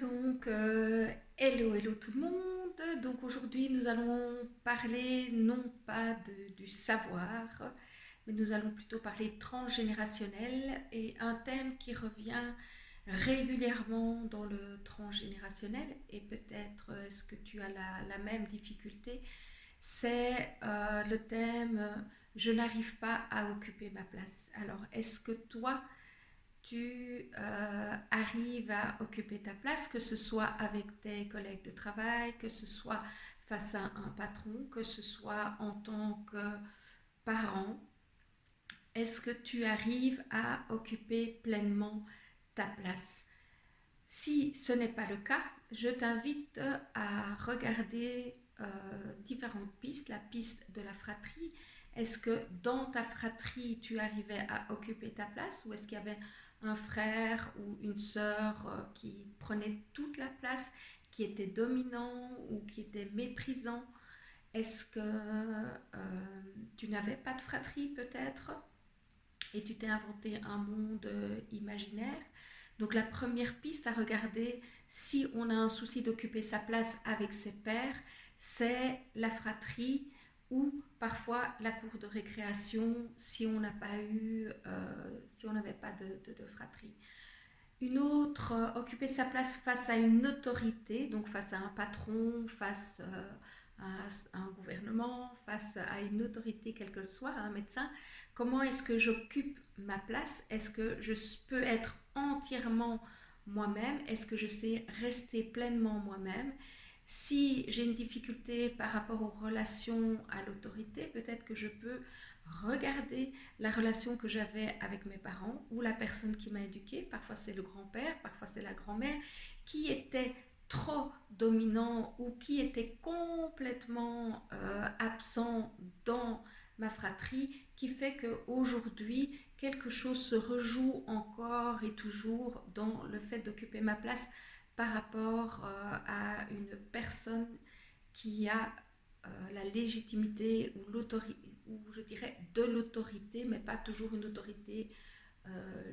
Donc, hello tout le monde. Donc aujourd'hui, nous allons parler non pas du savoir, mais nous allons plutôt parler transgénérationnel et un thème qui revient régulièrement dans le transgénérationnel et peut-être est-ce que tu as la même difficulté, c'est le thème je n'arrive pas à occuper ma place. Alors, est-ce que toi, tu arrives à occuper ta place, que ce soit avec tes collègues de travail, que ce soit face à un patron, que ce soit en tant que parent? Est-ce que tu arrives à occuper pleinement ta place? Si ce n'est pas le cas, je t'invite à regarder différentes pistes, la piste de la fratrie. Est-ce que dans ta fratrie, tu arrivais à occuper ta place ou est-ce qu'il y avait un frère ou une sœur qui prenait toute la place, qui était dominant ou qui était méprisant? Est-ce que tu n'avais pas de fratrie peut-être et tu t'es inventé un monde imaginaire? Donc la première piste à regarder si on a un souci d'occuper sa place avec ses pairs, c'est la fratrie ou parfois la cour de récréation si on n'a pas eu, si on n'avait pas de fratrie. Une autre, occuper sa place face à une autorité, donc face à un patron, face à un gouvernement, face à une autorité quelle qu'elle soit, à un médecin. Comment est-ce que j'occupe ma place? Est-ce que je peux être entièrement moi-même? Est-ce que je sais rester pleinement moi-même? Si j'ai une difficulté par rapport aux relations à l'autorité, peut-être que je peux regarder la relation que j'avais avec mes parents ou la personne qui m'a éduquée, parfois c'est le grand-père, parfois c'est la grand-mère, qui était trop dominant ou qui était complètement absent dans ma fratrie, qui fait qu'aujourd'hui, quelque chose se rejoue encore et toujours dans le fait d'occuper ma place par rapport à une personne qui a la légitimité ou l'autorité, ou je dirais de l'autorité, mais pas toujours une autorité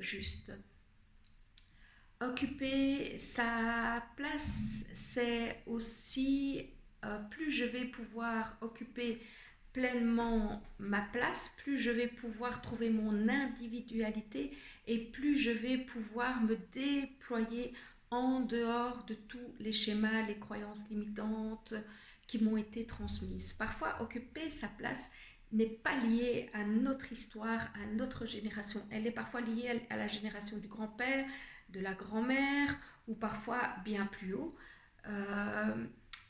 juste. Occuper sa place, c'est aussi plus je vais pouvoir occuper pleinement ma place, plus je vais pouvoir trouver mon individualité et plus je vais pouvoir me déployer en dehors de tous les schémas, les croyances limitantes qui m'ont été transmises. Parfois, occuper sa place n'est pas liée à notre histoire, à notre génération. Elle est parfois liée à la génération du grand-père, de la grand-mère ou parfois bien plus haut. Euh,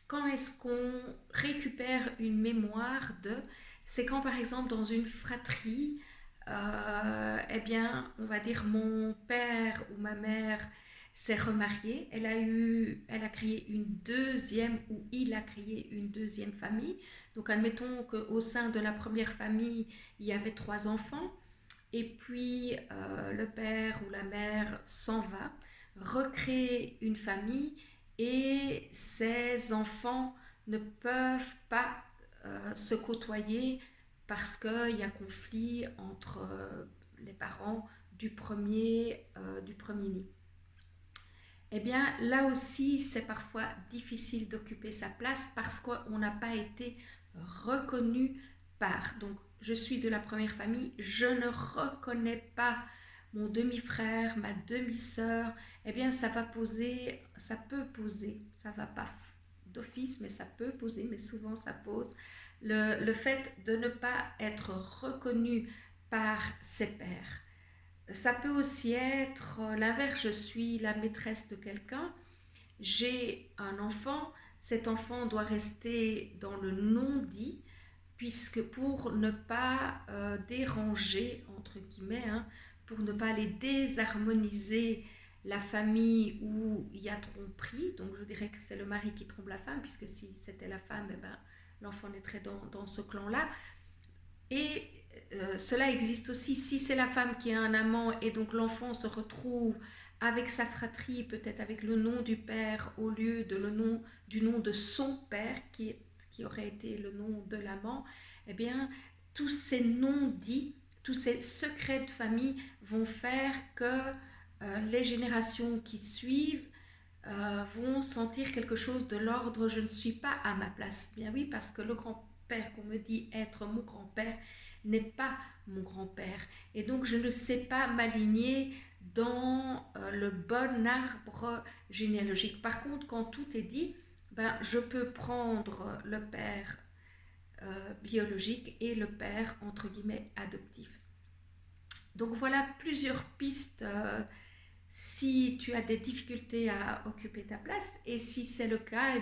quand est-ce qu'on récupère une mémoire de... C'est quand par exemple dans une fratrie, eh bien, on va dire mon père ou ma mère s'est remariée, elle a créé une deuxième ou il a créé une deuxième famille. Donc admettons qu'au sein de la première famille, il y avait trois enfants et puis le père ou la mère s'en va, recrée une famille et ses enfants ne peuvent pas se côtoyer parce qu'il y a conflit entre les parents du premier nid. Eh bien, là aussi, c'est parfois difficile d'occuper sa place parce qu'on n'a pas été reconnu par. Donc, je suis de la première famille, je ne reconnais pas mon demi-frère, ma demi-sœur. Eh bien, ça peut poser, ça va pas d'office, mais ça peut poser, mais souvent ça pose le fait de ne pas être reconnu par ses pairs. Ça peut aussi être l'inverse, je suis la maîtresse de quelqu'un, j'ai un enfant, cet enfant doit rester dans le non-dit, puisque pour ne pas déranger, entre guillemets, hein, pour ne pas aller désharmoniser la famille où il y a tromperie, donc je dirais que c'est le mari qui trompe la femme, puisque si c'était la femme, eh ben, l'enfant naîtrait dans ce clan-là. Et cela existe aussi si c'est la femme qui a un amant et donc l'enfant se retrouve avec sa fratrie, peut-être avec le nom du père au lieu de du nom de son père qui aurait été le nom de l'amant, eh bien tous ces non-dits, tous ces secrets de famille vont faire que les générations qui suivent vont sentir quelque chose de l'ordre je ne suis pas à ma place. Bien oui, parce que le grand-père qu'on me dit être mon grand-père n'est pas mon grand-père. Et donc je ne sais pas m'aligner dans le bon arbre généalogique. Par contre, quand tout est dit, ben, je peux prendre le père biologique et le père entre guillemets adoptif. Donc voilà plusieurs pistes si tu as des difficultés à occuper ta place, et si c'est le cas,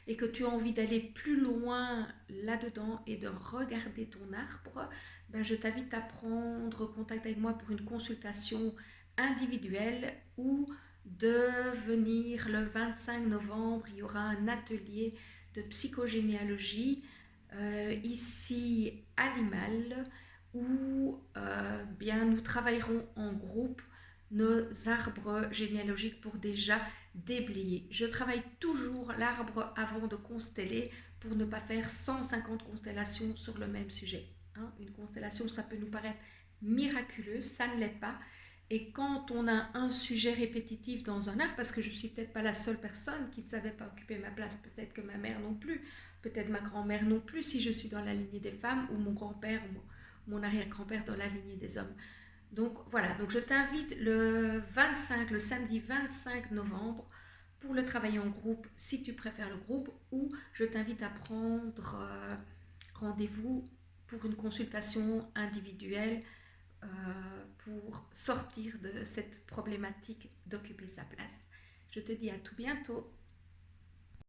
et que tu as envie d'aller plus loin là-dedans et de regarder ton arbre, je t'invite à prendre contact avec moi pour une consultation individuelle ou de venir le 25 novembre. Il y aura un atelier de psychogénéalogie ici à Limal où bien nous travaillerons en groupe nos arbres généalogiques pour déjà déblayer. Je travaille toujours l'arbre avant de consteller pour ne pas faire 150 constellations sur le même sujet. Hein, une constellation, ça peut nous paraître miraculeux, ça ne l'est pas. Et quand on a un sujet répétitif dans un arbre, parce que je ne suis peut-être pas la seule personne qui ne savait pas occuper ma place, peut-être que ma mère non plus, peut-être ma grand-mère non plus, si je suis dans la lignée des femmes, ou mon grand-père, ou mon arrière-grand-père dans la lignée des hommes. Donc voilà, donc je t'invite le samedi 25 novembre pour le travail en groupe si tu préfères le groupe, ou je t'invite à prendre rendez-vous pour une consultation individuelle euh, pour sortir de cette problématique d'occuper sa place. Je te dis à tout bientôt.